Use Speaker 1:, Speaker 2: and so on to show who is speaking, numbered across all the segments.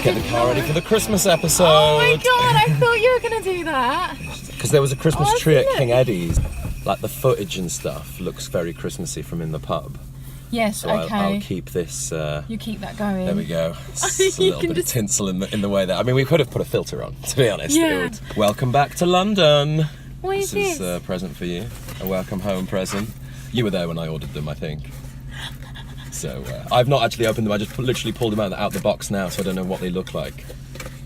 Speaker 1: get the car ready for the Christmas episode.
Speaker 2: Oh my god, I thought you were going to do that.
Speaker 1: Because there was a Christmas tree at King Eddie's. Like the footage and stuff looks very Christmassy from in the pub.
Speaker 2: Yes,
Speaker 1: so
Speaker 2: okay.
Speaker 1: I'll keep this.
Speaker 2: You keep that going.
Speaker 1: There we go. It's a little bit of tinsel in the way that. I mean, we could have put a filter on, to be honest.
Speaker 2: Yeah.
Speaker 1: Welcome back to London.
Speaker 2: What is this?
Speaker 1: This is a present for you. A welcome home present. You were there when I ordered them, I think. So I've not actually opened them. I just literally pulled them out the box now, so I don't know what they look like.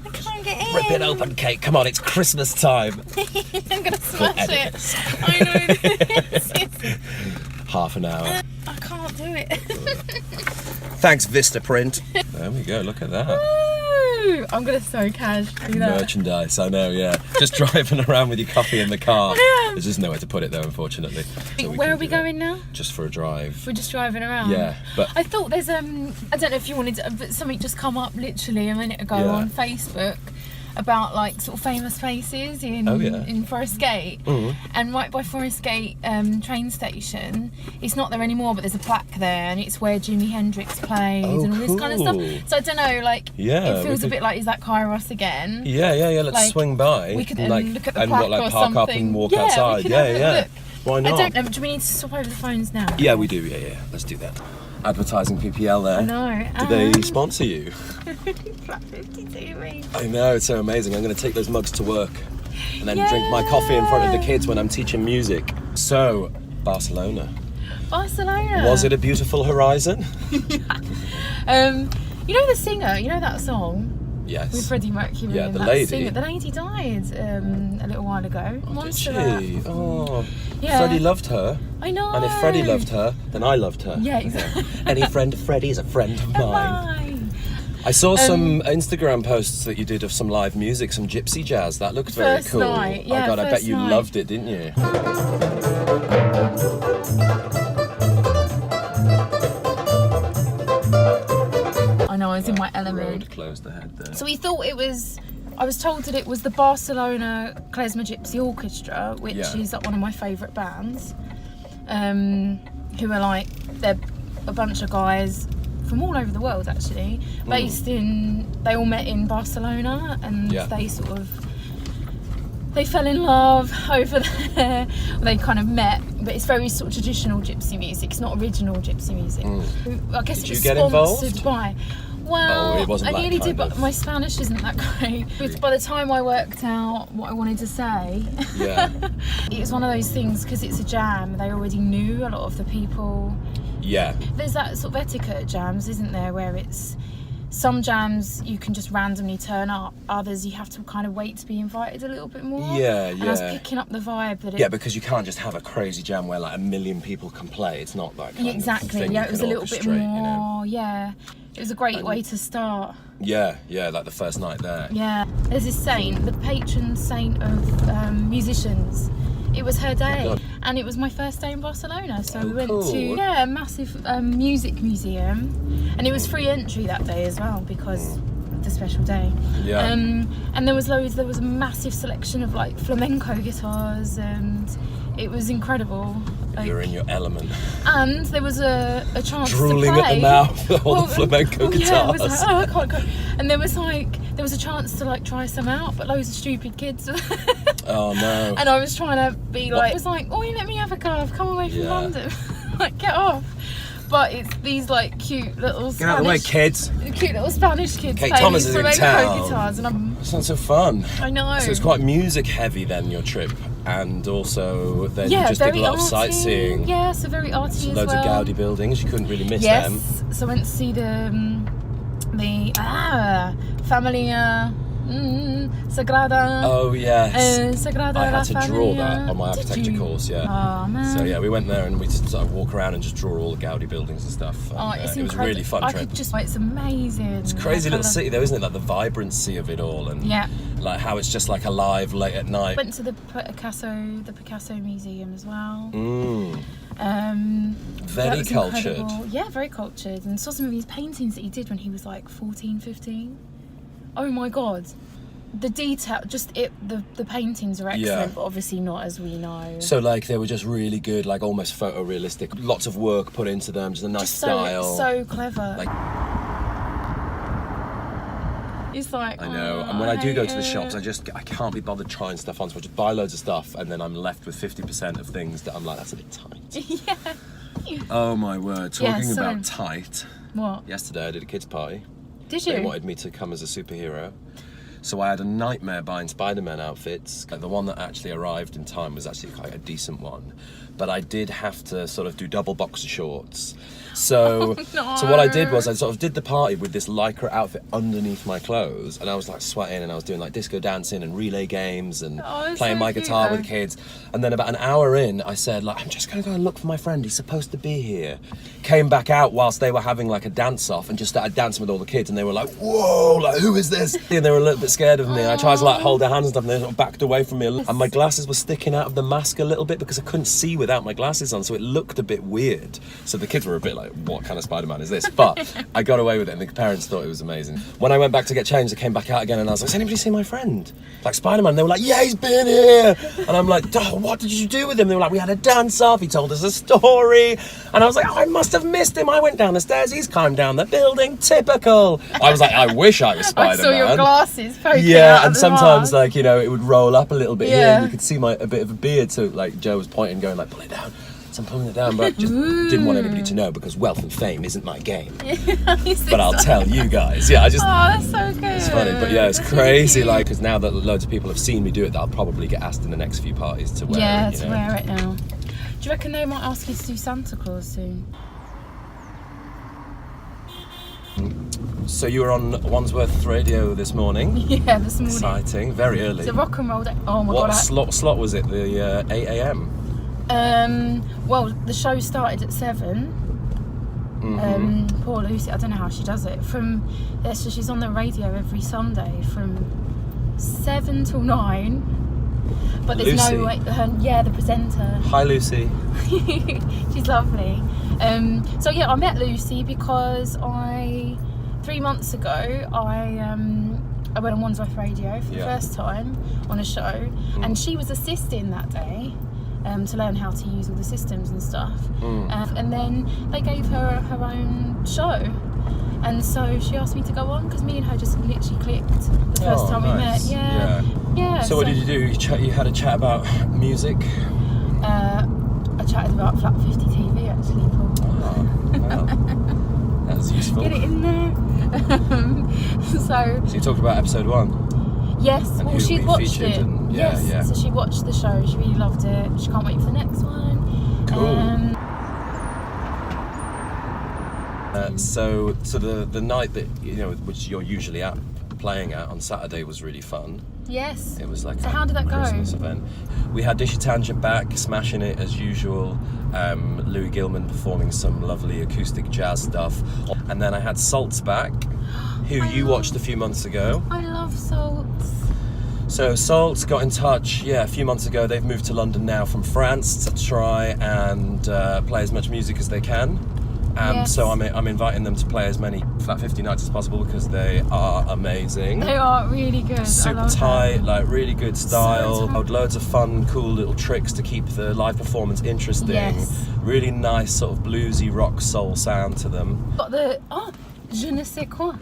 Speaker 2: I can't get in.
Speaker 1: Rip it open, Kate. Come on, it's Christmas time.
Speaker 2: I'm going to smash it.
Speaker 1: This.
Speaker 2: I know this.
Speaker 1: Half an hour.
Speaker 2: I can't do it.
Speaker 1: Thanks, Vistaprint. There we go. Look at that.
Speaker 2: Woo! I'm going to so cash do that.
Speaker 1: Merchandise, I know, yeah. Just driving around with your coffee in the car.
Speaker 2: I am.
Speaker 1: There's just nowhere to put it though, unfortunately. So
Speaker 2: Where are we going now?
Speaker 1: Just for a drive.
Speaker 2: We're just driving around.
Speaker 1: Yeah, but
Speaker 2: I thought there's I don't know if you wanted to, but something just come up literally a minute ago on Facebook about like sort of famous places in Forest Gate. And right by Forest Gate train station, it's not there anymore, but there's a plaque there, and it's where Jimi Hendrix played and all this kind of stuff. So I don't know, like it feels a bit like, is that Kairos again?
Speaker 1: Yeah. Let's
Speaker 2: like,
Speaker 1: swing by.
Speaker 2: We could
Speaker 1: like,
Speaker 2: look at the
Speaker 1: and
Speaker 2: plaque
Speaker 1: like
Speaker 2: or
Speaker 1: park
Speaker 2: something.
Speaker 1: up and walk outside.
Speaker 2: We could have a look.
Speaker 1: Why not?
Speaker 2: I don't know. Do we need to swap over the phones now?
Speaker 1: Yeah, we do. Yeah. Let's do that. Advertising PPL there.
Speaker 2: I know.
Speaker 1: Do they sponsor you?
Speaker 2: Flat50 TV.
Speaker 1: I know, it's so amazing. I'm going to take those mugs to work and then drink my coffee in front of the kids when I'm teaching music. So, Barcelona. Was it a beautiful horizon?
Speaker 2: You know the singer, you know that song?
Speaker 1: Yes.
Speaker 2: With Freddie Mercury.
Speaker 1: Yeah,
Speaker 2: and
Speaker 1: the
Speaker 2: that
Speaker 1: lady.
Speaker 2: Singer. The lady died a little while ago.
Speaker 1: Oh, did she?
Speaker 2: That.
Speaker 1: Oh,
Speaker 2: yeah.
Speaker 1: Freddie loved her.
Speaker 2: I know.
Speaker 1: And if Freddie loved her, then I loved her.
Speaker 2: Yeah, exactly.
Speaker 1: Any friend of Freddie's a friend of mine. I saw some Instagram posts that you did of some live music, some gypsy jazz. That looked very cool.
Speaker 2: Night. Yeah,
Speaker 1: oh God, I bet you loved it, didn't you?
Speaker 2: I know, I was in my element.
Speaker 1: Closed the head there.
Speaker 2: So we thought it was, I was told that it was the Barcelona Klezmer Gypsy Orchestra, which is like one of my favourite bands, who are like, they're a bunch of guys from all over the world actually, based in, they all met in Barcelona, and they sort of, they fell in love over there. They kind of met, but it's very sort of traditional gypsy music. It's not original gypsy music. I guess
Speaker 1: Did
Speaker 2: it was
Speaker 1: you get
Speaker 2: sponsored
Speaker 1: involved?
Speaker 2: by. Well,
Speaker 1: it wasn't
Speaker 2: I nearly did,
Speaker 1: kind
Speaker 2: but
Speaker 1: of.
Speaker 2: my Spanish isn't that great. But by the time I worked out what I wanted to say, it was one of those things, because it's a jam, they already knew a lot of the people.
Speaker 1: Yeah.
Speaker 2: There's that sort of etiquette at jams, isn't there, where it's, some jams you can just randomly turn up, others you have to kind of wait to be invited a little bit more.
Speaker 1: Yeah.
Speaker 2: And I was picking up the vibe that
Speaker 1: Yeah, because you can't just have a crazy jam where like 1 million people can play. It's not that kind of thing.
Speaker 2: Yeah, it was a little bit more,
Speaker 1: you know?
Speaker 2: Yeah. It was a great way to start.
Speaker 1: Yeah, like the first night there.
Speaker 2: Yeah. There's this saint, the patron saint of musicians. It was her day, and it was my first day in Barcelona, so we went to a massive music museum, and it was free entry that day as well because of the special day. Yeah. And there was a massive selection of like flamenco guitars, and it was incredible. Like,
Speaker 1: you're in your element.
Speaker 2: And there was a chance
Speaker 1: drooling
Speaker 2: to play.
Speaker 1: at the mouth with all the flamenco guitars.
Speaker 2: Yeah, it was like, oh, I can't go. And there was a chance to like try some out, but loads of stupid kids.
Speaker 1: Oh no.
Speaker 2: And I was trying to be like, I was like, oh, let me have a go. I've come away from London. Like, get off. But it's these like cute little Spanish,
Speaker 1: get out of the way, kids.
Speaker 2: Cute little Spanish kids
Speaker 1: Kate
Speaker 2: playing
Speaker 1: Thomas
Speaker 2: these
Speaker 1: is in
Speaker 2: flamenco
Speaker 1: town.
Speaker 2: guitars, and I'm.
Speaker 1: It's not so fun.
Speaker 2: I know.
Speaker 1: So it's quite music heavy then, your trip, and also then you just did a lot of sightseeing.
Speaker 2: Yeah, so very arty as
Speaker 1: loads
Speaker 2: well.
Speaker 1: of Gaudi buildings. You couldn't really miss them.
Speaker 2: Yes. So I went to see the Familia Sagrada.
Speaker 1: Oh yes.
Speaker 2: Sagrada.
Speaker 1: I had to draw
Speaker 2: Familia.
Speaker 1: that on my architecture course. Yeah.
Speaker 2: Oh man.
Speaker 1: So yeah, we went there and we just sort of walk around and just draw all the Gaudi buildings and stuff. And,
Speaker 2: It's
Speaker 1: it was a really fun trip.
Speaker 2: It's amazing.
Speaker 1: It's a crazy little city though, isn't it? Like the vibrancy of it all, and like how it's just like alive late at night.
Speaker 2: Went to the Picasso Museum as well.
Speaker 1: Very cultured.
Speaker 2: Incredible. Yeah, very cultured. And saw some of his paintings that he did when he was like 14, 15. Oh my god. The detail, the paintings are excellent, but obviously not as we know.
Speaker 1: So like they were just really good, like almost photorealistic. Lots of work put into them, just a nice style.
Speaker 2: So clever.
Speaker 1: Like,
Speaker 2: It's like,
Speaker 1: I know. And when I do go to the shops, I can't be bothered trying stuff on, so I just buy loads of stuff, and then I'm left with 50% of things that I'm like, that's a bit tight.
Speaker 2: Yeah.
Speaker 1: Oh my word. Talking about tight.
Speaker 2: What?
Speaker 1: Yesterday I did a kids party.
Speaker 2: Did you?
Speaker 1: They wanted me to come as a superhero. So I had a nightmare buying Spider-Man outfits. The one that actually arrived in time was actually quite a decent one. But I did have to sort of do double boxer shorts. So, so what I did was I sort of did the party with this lycra outfit underneath my clothes, and I was like sweating, and I was doing like disco dancing and relay games and playing my guitar with the kids. And then about an hour in, I said, like, I'm just gonna go and look for my friend. He's supposed to be here. Came back out whilst they were having like a dance off, and just started dancing with all the kids, and they were like, whoa, like, who is this? And they were a little bit scared of me. I tried to like hold their hands and stuff, and they sort of backed away from me. And my glasses were sticking out of the mask a little bit because I couldn't see without my glasses on, so it looked a bit weird. So the kids were a bit like, what kind of Spider-Man is this? But I got away with it, and the parents thought it was amazing. When I went back to get changed, I came back out again, and I was like, has anybody seen my friend? Like Spider-Man. They were like, yeah, he's been here. And I'm like, oh, what did you do with him? They were like, we had a dance off, he told us a story. And I was like, oh, I must have missed him. I went down the stairs, he's climbed down the building, typical. I was like, I wish I was Spider-Man.
Speaker 2: I saw your glasses poking
Speaker 1: yeah,
Speaker 2: out
Speaker 1: and
Speaker 2: of the
Speaker 1: sometimes
Speaker 2: mask.
Speaker 1: like, you know, it would roll up a little bit here, and you could see a bit of a beard, so like Joe was pointing, going like, pull it down. So I'm pulling it down, but I just didn't want anybody to know because wealth and fame isn't my game. But I'll tell you guys. Yeah, I just.
Speaker 2: Oh, that's so good.
Speaker 1: It's funny, but yeah, it's crazy. Like, because now that loads of people have seen me do it, I'll probably get asked in the next few parties to wear it.
Speaker 2: Yeah, to wear it now. Do you reckon they might ask you to do Santa Claus soon?
Speaker 1: So you were on Wandsworth Radio this morning.
Speaker 2: Yeah, this morning.
Speaker 1: Exciting, very early.
Speaker 2: It's a rock and roll day. Oh my god.
Speaker 1: What slot was it? The 8 a.m.
Speaker 2: Well, the show started at 7. Poor Lucy, I don't know how she does it. So she's on the radio every Sunday from 7 till 9. But there's
Speaker 1: Lucy.
Speaker 2: no way. The presenter.
Speaker 1: Hi, Lucy.
Speaker 2: She's lovely. So yeah, I met Lucy because 3 months ago I went on Wandsworth Radio for the first time on a show, and she was assisting that day. To learn how to use all the systems and stuff. And then they gave her her own show. And so she asked me to go on because me and her just literally clicked the first time we met. Yeah.
Speaker 1: So what did you do? You had a chat about music?
Speaker 2: I chatted about Flat50 TV actually, Paul.
Speaker 1: Oh, wow. That's useful.
Speaker 2: Get it in there. So
Speaker 1: you talked about episode 1?
Speaker 2: Yes,
Speaker 1: and
Speaker 2: well, she'd watched it.
Speaker 1: Yeah.
Speaker 2: So she watched the show, she really loved it. She can't wait for the next one.
Speaker 1: Cool. So the night that, which you're usually playing at on Saturday was really fun.
Speaker 2: Yes.
Speaker 1: It was like
Speaker 2: how did that
Speaker 1: Christmas
Speaker 2: go?
Speaker 1: event. We had Dishy Tangent back, smashing it as usual. Louis Gilman performing some lovely acoustic jazz stuff. And then I had SAULTS back, who you watched a few months ago.
Speaker 2: I love SAULTS.
Speaker 1: So SAULTS got in touch, a few months ago. They've moved to London now from France to try and play as much music as they can. So I'm inviting them to play as many Flat50 nights as possible because they are amazing.
Speaker 2: They are really good.
Speaker 1: Super tight, like really good style. Loads of fun, cool little tricks to keep the live performance interesting. Yes. Really nice sort of bluesy rock soul sound to them.
Speaker 2: Got the je ne sais quoi.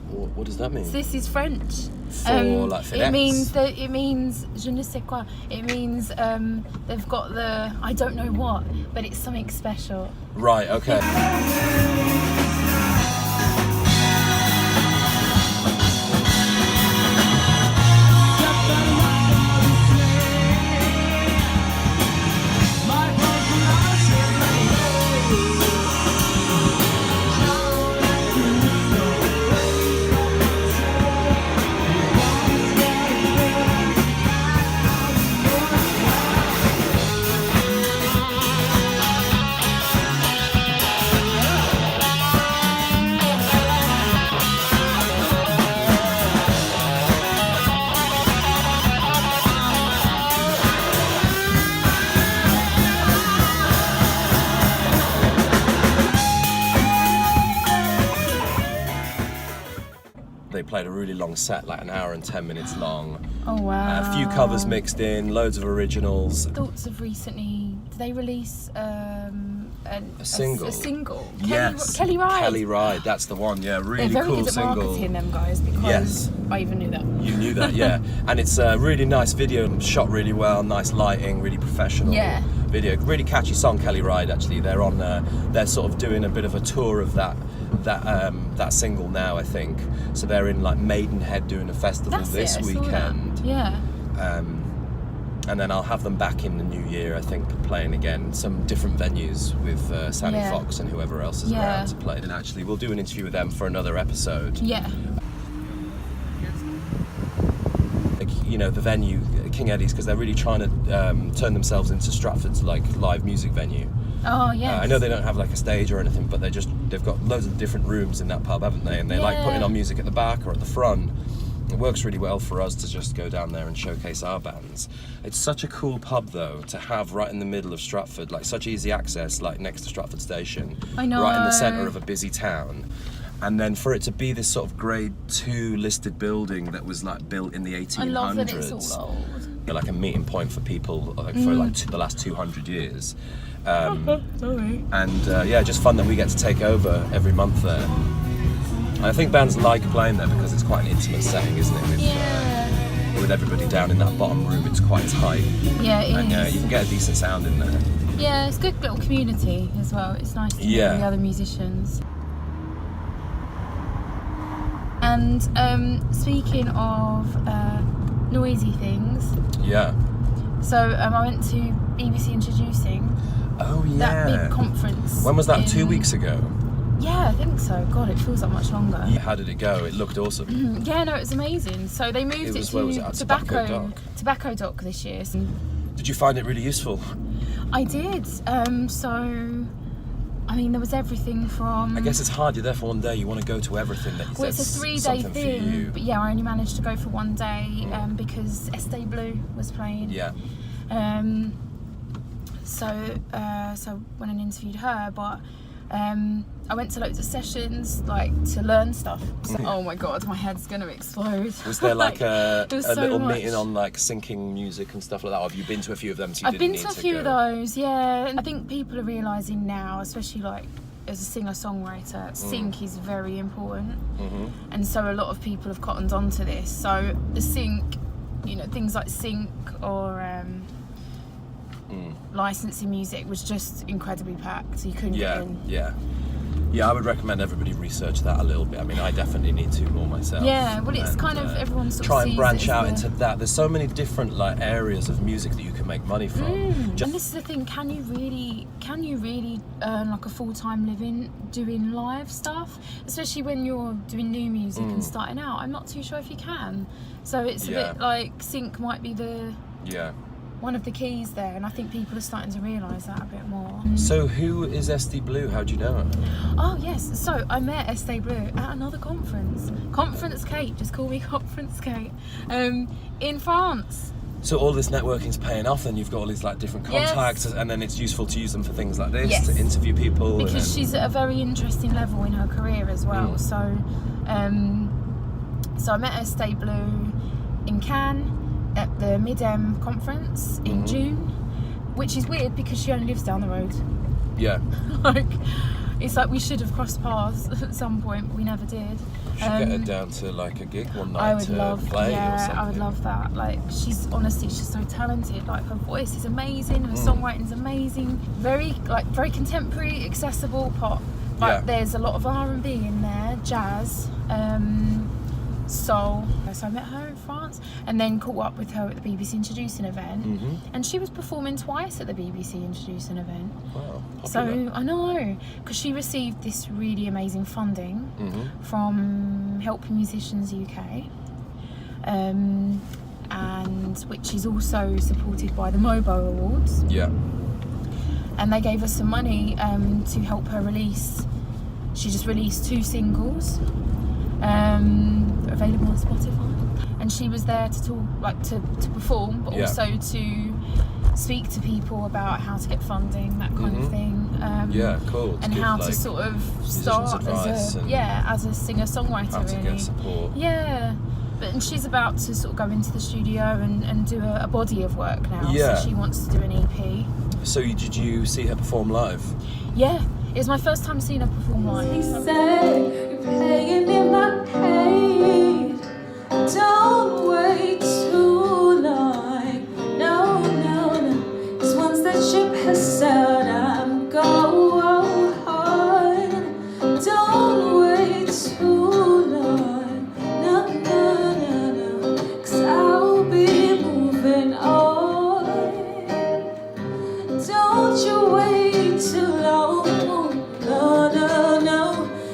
Speaker 1: What does that mean?
Speaker 2: This is French.
Speaker 1: For like finesse.
Speaker 2: It means je ne sais quoi. It means they've got the I don't know what, but it's something special.
Speaker 1: Right. Okay. They played a really long set, like an hour and 10 minutes long.
Speaker 2: Oh wow.
Speaker 1: A few covers mixed in, loads of originals.
Speaker 2: Thoughts of recently they release a
Speaker 1: single?
Speaker 2: A single.
Speaker 1: Yes.
Speaker 2: Kelly Ride.
Speaker 1: Kelly Ride, that's the one. Yeah, really
Speaker 2: They're very
Speaker 1: cool
Speaker 2: good at
Speaker 1: single.
Speaker 2: marketing, them guys, because
Speaker 1: Yes.
Speaker 2: I even knew that.
Speaker 1: You knew that, yeah. And it's a really nice video, shot really well, nice lighting, really professional video. Really catchy song, Kelly Ride. Actually, they're on. They're sort of doing a bit of a tour of that single now, I think. So they're in like Maidenhead doing a festival this weekend.
Speaker 2: Yeah.
Speaker 1: And then I'll have them back in the new year, I think, playing again some different venues with Sammy Fox and whoever else is around to play. And actually, we'll do an interview with them for another episode.
Speaker 2: Yeah.
Speaker 1: Like, you know, the venue, King Eddie's, because they're really trying to turn themselves into Stratford's like live music venue.
Speaker 2: Oh yeah.
Speaker 1: I know they don't have like a stage or anything, but they've got loads of different rooms in that pub, haven't they? And they like putting on music at the back or at the front. It works really well for us to just go down there and showcase our bands. It's such a cool pub though to have right in the middle of Stratford, like such easy access, like next to Stratford Station.
Speaker 2: I know.
Speaker 1: Right in the centre of a busy town. And then for it to be this sort of grade 2 listed building that was like built in the 1800s.
Speaker 2: I love that it's all old.
Speaker 1: Like a meeting point for people like for like the last 200 years.
Speaker 2: Sorry.
Speaker 1: And just fun that we get to take over every month there. I think bands like playing there because it's quite an intimate setting, isn't it? With everybody down in that bottom room, it's quite tight.
Speaker 2: Yeah, it is.
Speaker 1: And you can get a decent sound in there.
Speaker 2: Yeah, it's a good little community as well. It's nice to meet the other musicians. And speaking of noisy things.
Speaker 1: Yeah.
Speaker 2: So I went to BBC Introducing.
Speaker 1: Oh yeah.
Speaker 2: That big conference.
Speaker 1: When was that? 2 weeks ago?
Speaker 2: Yeah, I think so. God, it feels like much longer.
Speaker 1: How did it go? It looked awesome.
Speaker 2: Yeah, no, it was amazing. So they moved it to Tobacco Dock this year.
Speaker 1: Did you find it really useful?
Speaker 2: I did. So, I mean, there was everything from...
Speaker 1: I guess it's hard. You're there for one day. You want to go to everything that you said.
Speaker 2: Well, it's a 3-day thing. But yeah, I only managed to go for one day because Estee Blu was playing.
Speaker 1: Yeah.
Speaker 2: So went and interviewed her, but... I went to loads of sessions, like, to learn stuff. So, oh my god, my head's gonna explode.
Speaker 1: Was there like a little
Speaker 2: much.
Speaker 1: meeting on like syncing music and stuff like that? Or have you been to a few of them? So
Speaker 2: I've been to a few of those, yeah. And I think people are realising now, especially like as a singer-songwriter, sync is very important. And so a lot of people have cottoned onto this. So the sync, you know, things like sync or licensing music was just incredibly packed, so you couldn't get in.
Speaker 1: Yeah, I would recommend everybody research that a little bit. I mean, I definitely need to more myself.
Speaker 2: Yeah, well, it's kind of everyone sort of
Speaker 1: try and
Speaker 2: sees
Speaker 1: branch out into that. There's so many different like areas of music that you can make money from.
Speaker 2: And this is the thing: can you really earn like a full-time living doing live stuff? Especially when you're doing new music and starting out. I'm not too sure if you can. So it's a bit like sync might be the one of the keys there, and I think people are starting to realise that a bit more.
Speaker 1: So who is Estee Blu? How do you know her?
Speaker 2: Oh yes, so I met Estee Blu at another conference. Conference Kate, just call me Conference Kate. In France.
Speaker 1: So all this networking's paying off, and you've got all these like different contacts, and then it's useful to use them for things like this, to interview people.
Speaker 2: Because she's at a very interesting level in her career as well. So I met Estee Blu in Cannes at the Mid-Em conference in June, which is weird because she only lives down the road.
Speaker 1: Yeah.
Speaker 2: Like, it's like we should have crossed paths at some point, but we never did.
Speaker 1: Should get her down to like a gig one night
Speaker 2: I would love,
Speaker 1: play or something.
Speaker 2: I would love that. Like, she's so talented. Like, her voice is amazing, her songwriting's amazing. Very contemporary, accessible pop. But there's a lot of R&B in there, jazz, soul. So I met her in France and then caught up with her at the BBC Introducing event, and she was performing twice at the BBC Introducing event.
Speaker 1: Wow, popular.
Speaker 2: So I know, because she received this really amazing funding from Helping Musicians UK, and which is also supported by the MOBO Awards. Yeah. And they gave us some money to help her release. She just released 2 singles. Available on Spotify, and she was there to talk, to perform, but also to speak to people about how to get funding, that kind of thing.
Speaker 1: Cool.
Speaker 2: And how to sort of start as a singer-songwriter.
Speaker 1: How to get support.
Speaker 2: Yeah. And she's about to sort of go into the studio and do a body of work now. So she wants to do an EP.
Speaker 1: So did you see her perform live?
Speaker 2: Yeah, it was my first time seeing her perform live.
Speaker 3: He said, "You're paying me my paid. Don't wait too long. No, no, no. 'Cause once that ship has sailed, I'm going. Don't wait too long. No, no, no, no. 'Cause I'll be moving on. Don't you wait too long. No, no, no.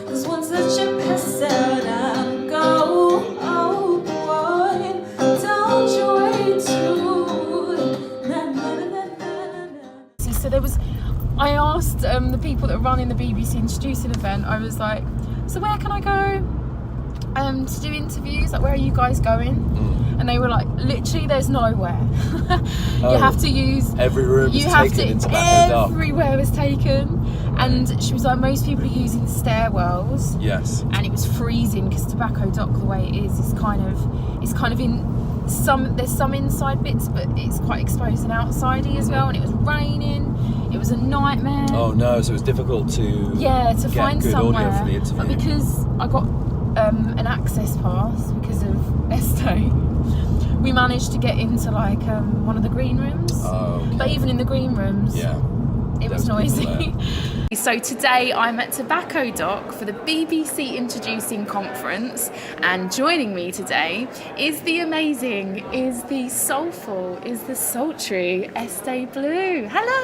Speaker 3: 'Cause once that ship has sailed, I'm going. Don't you wait too long.
Speaker 2: So there was, I asked the people that are running the BBC Introducing event, I was like, so where can I go to do interviews? Like, where are you guys going? And they were like, literally, there's nowhere. You have to use...
Speaker 1: Every room is taken in Tobacco Dock.
Speaker 2: Everywhere was taken. And she was like, most people are using stairwells.
Speaker 1: Yes.
Speaker 2: And it was freezing because Tobacco Dock, the way it is kind of in some, there's some inside bits, but it's quite exposed and outsidey as well. And it was raining. It was a nightmare.
Speaker 1: Oh no, so it was difficult to
Speaker 2: get
Speaker 1: find
Speaker 2: good
Speaker 1: somewhere
Speaker 2: audio
Speaker 1: for the interview.
Speaker 2: But because I got an access pass because of Estee, we managed to get into like one of the green rooms.
Speaker 1: Oh, okay.
Speaker 2: But even in the green rooms,
Speaker 1: Yeah.
Speaker 2: it was
Speaker 1: There was people
Speaker 2: noisy. So today I'm at Tobacco Dock for the BBC Introducing Conference, and joining me today is the amazing, is the soulful, is the sultry Estee Blu. Hello!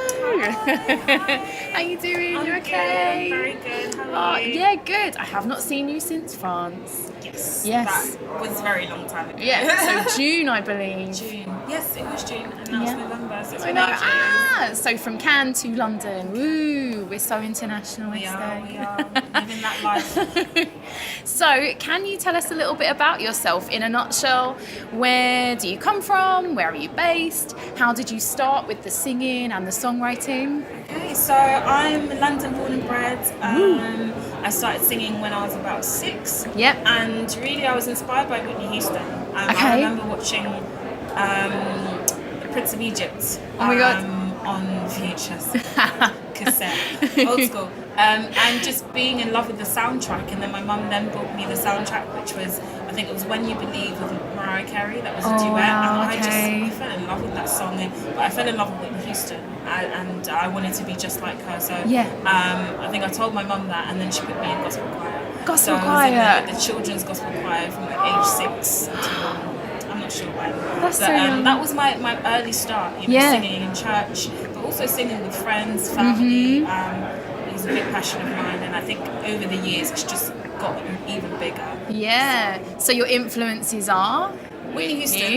Speaker 2: How you doing? You okay?
Speaker 4: Good, very good. How are you?
Speaker 2: Yeah, good. I have not seen you since France.
Speaker 4: Yes.
Speaker 2: Yes.
Speaker 4: That was a very long time ago.
Speaker 2: Yeah, so June, I believe.
Speaker 4: June. Yes, it was June, and now it's November, so it's
Speaker 2: I
Speaker 4: been
Speaker 2: know.
Speaker 4: 8 years.
Speaker 2: So from Cannes to London. Woo! We're so international.
Speaker 4: We are
Speaker 2: Estee.
Speaker 4: living that life.
Speaker 2: So, can you tell us a little bit about yourself in a nutshell? Where do you come from? Where are you based? How did you start with the singing and the songwriting?
Speaker 4: Okay, so I'm London born and bred. I started singing when I was about 6.
Speaker 2: Yep.
Speaker 4: And really I was inspired by Whitney Houston. I
Speaker 2: Okay.
Speaker 4: remember watching The Prince of Egypt
Speaker 2: Oh my God.
Speaker 4: on VHS cassette, old school. And just being in love with the soundtrack. And then my mum then bought me the soundtrack, which was, I think it was When You Believe with Mariah Carey. That was a duet.
Speaker 2: wow,
Speaker 4: And
Speaker 2: okay.
Speaker 4: I fell in love with that song. But I fell in love with Whitney Houston. And I wanted to be just like her. So
Speaker 2: Yeah.
Speaker 4: I think I told my mum that, and then she put me in gospel choir.
Speaker 2: Gospel
Speaker 4: so I
Speaker 2: choir.
Speaker 4: was in the children's gospel choir from like age 6 until I'm not sure when.
Speaker 2: That's
Speaker 4: but,
Speaker 2: so young.
Speaker 4: that was my early start, singing in church, but also singing with friends, family. It was a big passion of mine, and I think over the years it's just gotten even bigger.
Speaker 2: Yeah. So your influences are?
Speaker 4: Whitney Houston.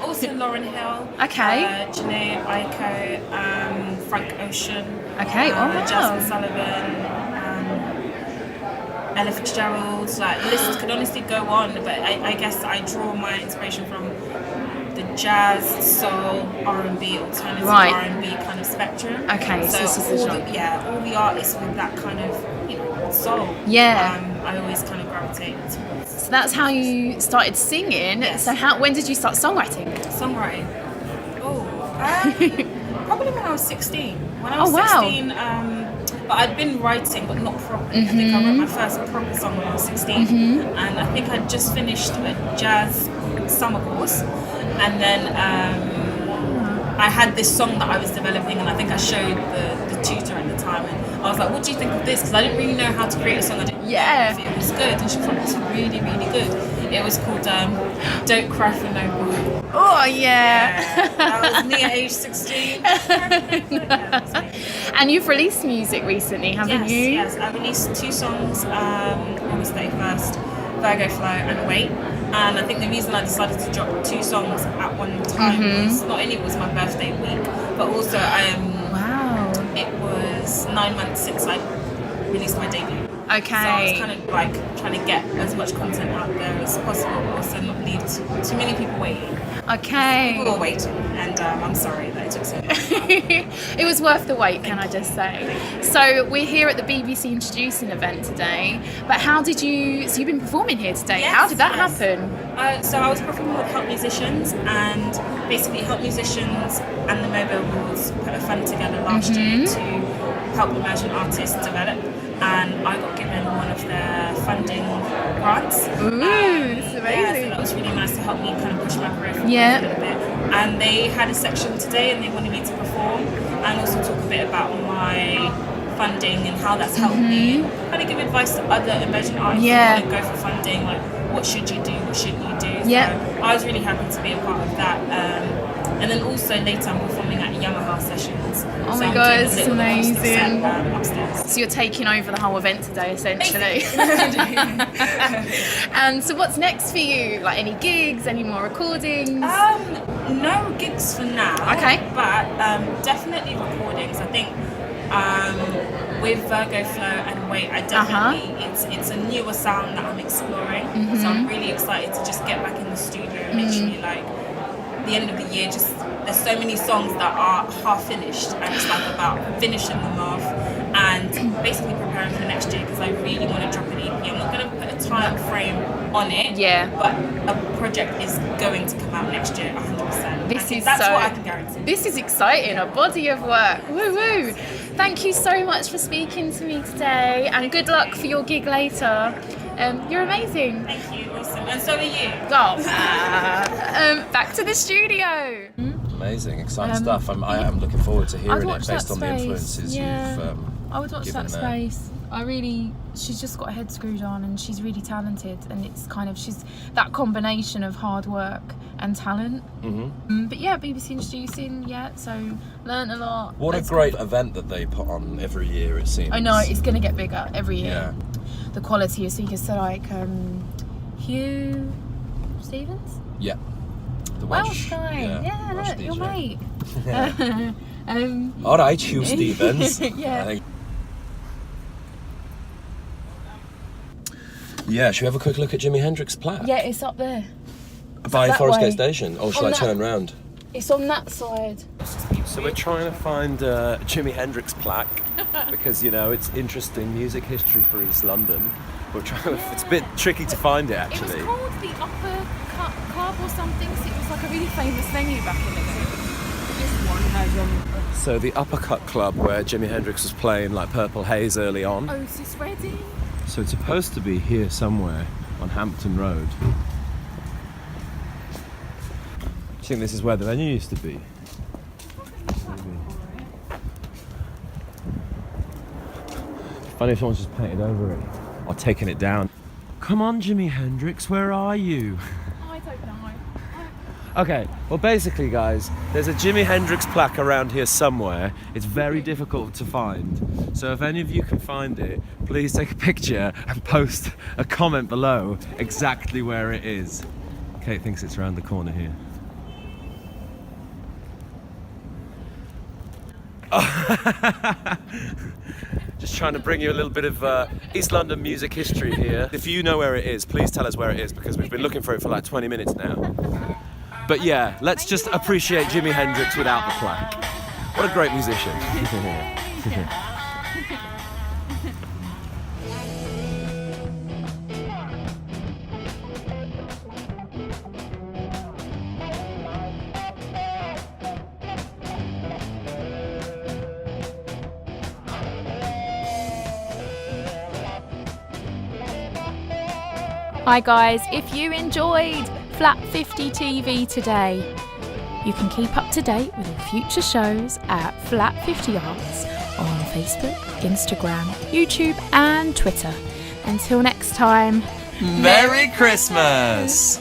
Speaker 4: Also Lauryn Hill.
Speaker 2: Okay.
Speaker 4: Janae Aiko, Frank Ocean.
Speaker 2: Okay, oh wow.
Speaker 4: Jasmine Sullivan. Ella Fitzgerald. Like, the list could honestly go on, but I guess I draw my inspiration from the jazz, soul, R&B, alternative
Speaker 2: Right.
Speaker 4: R&B kind of spectrum.
Speaker 2: Okay, so this is the
Speaker 4: all
Speaker 2: genre.
Speaker 4: all the artists with that kind of, soul.
Speaker 2: Yeah.
Speaker 4: I always kind of gravitate towards.
Speaker 2: So that's how you started singing.
Speaker 4: Yes.
Speaker 2: So when did you start songwriting?
Speaker 4: Songwriting. Probably when I was 16. When I was
Speaker 2: Oh, wow.
Speaker 4: 16, but I'd been writing, but not properly. I think I wrote my first proper song when I was 16, and I think I'd just finished a jazz summer course, and then I had this song that I was developing, and I think I showed the tutor at the time, and I was like, "What do you think of this?" Because I didn't really know how to create a song. I didn't know if it was good, and she was like, "It's really, really good." It was called "Don't Cry for No Boy."
Speaker 2: Oh yeah.
Speaker 4: That was me at age 16.
Speaker 2: And you've released music recently, haven't you?
Speaker 4: Yes, I released 2 songs, August 31st, Virgo Flow and Wait. And I think the reason I decided to drop 2 songs at one time was not only was my birthday week, but also
Speaker 2: Wow.
Speaker 4: it was 9 months since I released my debut.
Speaker 2: Okay.
Speaker 4: So I was kind of like trying to get as much content out there as possible, but also not leave too many people waiting.
Speaker 2: Okay.
Speaker 4: We were waiting, and I'm sorry that it took so long.
Speaker 2: It was worth the wait, can I just say. So we're here at the BBC Introducing event today, but so you've been performing here today.
Speaker 4: Yes,
Speaker 2: How did that
Speaker 4: yes.
Speaker 2: happen?
Speaker 4: So I was performing with Help Musicians, and basically Help Musicians and the Mobile Awards put a fund together last year to help emerging artists develop, and I got given one of their funding grants.
Speaker 2: Ooh, this is
Speaker 4: Yeah,
Speaker 2: amazing.
Speaker 4: so that was really nice to help me kind of push my career forward
Speaker 2: Yeah.
Speaker 4: a little bit. And they had a section today, and they wanted me to perform and also talk a bit about my funding and how that's helped me, and kind of give advice to other emerging artists
Speaker 2: Yeah.
Speaker 4: who want to go for funding, like what should you do, what shouldn't you do.
Speaker 2: Yeah.
Speaker 4: So I was really happy to be a part of that. And then also later I'm performing at Yamaha sessions.
Speaker 2: Oh
Speaker 4: So
Speaker 2: my
Speaker 4: I'm
Speaker 2: God,
Speaker 4: doing a
Speaker 2: it's
Speaker 4: little acoustic
Speaker 2: amazing.
Speaker 4: set, upstairs.
Speaker 2: So you're taking over the whole event today, essentially. And so what's next for you? Like any gigs, any more recordings?
Speaker 4: No gigs for now.
Speaker 2: Okay.
Speaker 4: But definitely recordings. I think with Virgo Flow and Wait, I definitely it's a newer sound that I'm exploring. So I'm really excited to just get back in the studio and literally like the end of the year, just there's so many songs that are half finished, and it's like about finishing them off and basically preparing for next year, because I really want to drop an EP. I'm not going to put a time frame on it, but a project is going to come out next year 100%. That's what I can guarantee.
Speaker 2: This is exciting, a body of work. Woo woo. Thank you so much for speaking to me today, and good luck for your gig later. You're amazing.
Speaker 4: Thank you, awesome. And so are you.
Speaker 2: Oh, back to the studio.
Speaker 1: Amazing, exciting stuff. I am looking forward to hearing it based on the
Speaker 2: Space.
Speaker 1: influences you've
Speaker 2: I would watch
Speaker 1: given
Speaker 2: that
Speaker 1: there.
Speaker 2: Space. She's just got her head screwed on, and she's really talented, and it's kind of, she's that combination of hard work and talent. But yeah, BBC Introducing, so learned a lot.
Speaker 1: What a great event that they put on every year, it seems.
Speaker 2: I know, it's going to get bigger every year.
Speaker 1: Yeah.
Speaker 2: The quality of speakers, so like Hugh Stevens?
Speaker 1: Yeah. The
Speaker 2: Welsh guy. Yeah,
Speaker 1: Welsh
Speaker 2: look, your
Speaker 1: DJ.
Speaker 2: mate.
Speaker 1: All right, Hugh Stevens.
Speaker 2: Yeah.
Speaker 1: Yeah, should we have a quick look at Jimi Hendrix's plaque?
Speaker 2: Yeah, it's up there.
Speaker 1: By
Speaker 2: that
Speaker 1: Forest
Speaker 2: way.
Speaker 1: Gate Station? Or shall
Speaker 2: On
Speaker 1: I
Speaker 2: that-
Speaker 1: turn round?
Speaker 2: It's on that side.
Speaker 1: So we're trying to find Jimi Hendrix plaque because, you know, it's interesting music history for East London. We're trying to, it's a bit tricky to find it, actually.
Speaker 2: It was called the Upper Cut Club or something, so it was like a really famous venue back in the day. This one has
Speaker 1: So the Uppercut Club, where Jimi Hendrix was playing like Purple Haze early on.
Speaker 2: Otis Redding.
Speaker 1: So it's supposed to be here somewhere on Hampton Road. I think this is where the venue used to be. Funny if someone's just painted over it or taken it down. Come on, Jimi Hendrix, where are you?
Speaker 2: I don't know.
Speaker 1: Okay, well basically guys, there's a Jimi Hendrix plaque around here somewhere. It's very difficult to find. So if any of you can find it, please take a picture and post a comment below exactly where it is. Kate thinks it's around the corner here. Just trying to bring you a little bit of East London music history here. If you know where it is, please tell us where it is, because we've been looking for it for like 20 minutes now. But yeah, let's just appreciate Jimi Hendrix without the plaque. What a great musician.
Speaker 2: Hi guys, if you enjoyed Flat50 TV today, you can keep up to date with all future shows at Flat50 Arts on Facebook, Instagram, YouTube and Twitter. Until next time,
Speaker 1: Merry Christmas!